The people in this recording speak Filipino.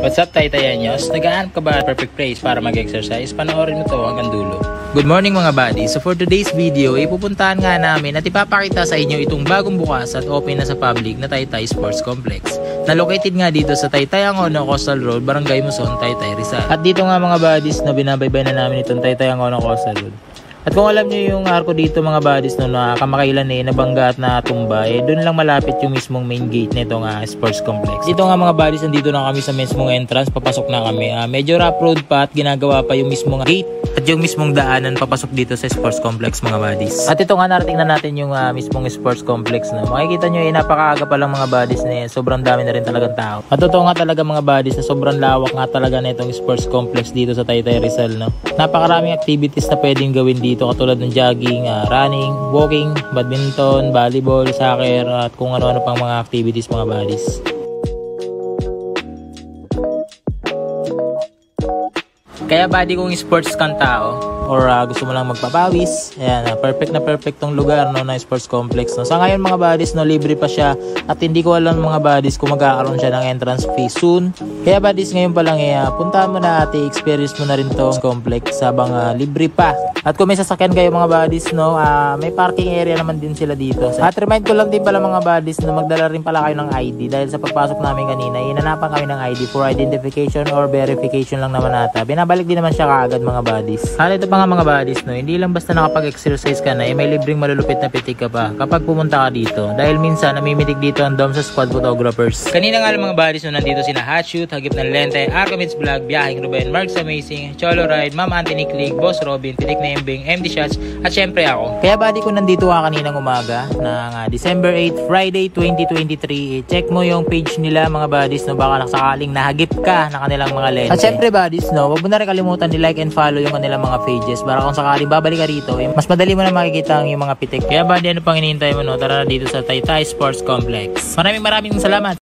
What's up, Taytayanyos? Nagahanap ka ba perfect place para mag-exercise? Panoorin mo to hanggang dulo. Good morning mga buddies. So for today's video, ipupuntahan nga namin at ipapakita sa inyo itong bagong bukas at open na sa public na Taytay Sports Complex. Na located nga dito sa Taytay Angono Coastal Road, Barangay Muson, Taytay, Rizal. At dito nga mga buddies na binabaybay na namin itong Taytay Angono Coastal Road. At kung alam nyo yung arko dito mga buddies no, na kamakailan nabangga at natumba, doon lang malapit yung mismong main gate nito nga sports complex. Dito nga mga buddies, nandito na kami sa mismong entrance, papasok na kami. Medyo rough road pa at ginagawa pa yung mismong gate at yung mismong daanan papasok dito sa sports complex mga buddies. At ito nga narating na natin yung mismong sports complex. No? Makikita nyo napakaaga pa lang mga buddies sobrang dami na rin talagang tao. At totoo nga talaga mga buddies na sobrang lawak nga talaga na itong sports complex dito sa Taytay, Rizal. No? Napakaraming activities na pwedeng gawin dito katulad ng jogging, running, walking, badminton, volleyball, soccer at kung ano-ano pang mga activities mga buddies. Kaya buddy kung sports kang tao or gusto mo lang magpapawis, ayan, perfect tong lugar no, na sports complex. No. Sa ngayon mga buddies, no, libre pa siya at hindi ko alam mga buddies kung magkakaroon siya ng entrance fee soon. Kaya buddies, ngayon pa lang puntahan mo na at i-experience mo na rin to complex habang libre pa. At kung may sasakyan kayo mga buddies, no, may parking area naman din sila dito. At remind ko lang din pala mga buddies na magdala rin pala kayo ng ID dahil sa pagpasok namin kanina, hinanapan kami ng ID for identification or verification lang naman ata. Binabalik din naman siya kaagad mga buddies. At ito pa nga mga buddies, no, hindi lang basta nakapag-exercise ka na, may libreng malulupit na pitik ka pa kapag pumunta ka dito. Dahil minsan namimitig dito ang dom sa squad photographers. Kanina nga lang mga buddies, no, nandito sina Hatshoot, Hagip ng Lente, Arcomids Vlog, Biyahing Ruben, Marks Amazing, Cholo Ride, Ma'am Anthony Click, Boss Robin, Pitik na Embing, MD Shots, at syempre ako. Kaya buddy ko nandito ka kaninang umaga ng December 8, Friday 2023. Check mo yung page nila mga buddies, no, baka nakasakaling nahagip ka na kanilang mga lente. At syempre buddies, no, wag mo na rin kalimutan i-like and follow yung kanilang mga pages para kung sakaling babalik ka rito, mas madali mo na makikita yung mga pitik. Kaya buddy, ano pang hinihintay mo, no? Tara na dito sa Taytay Sports Complex. Maraming salamat.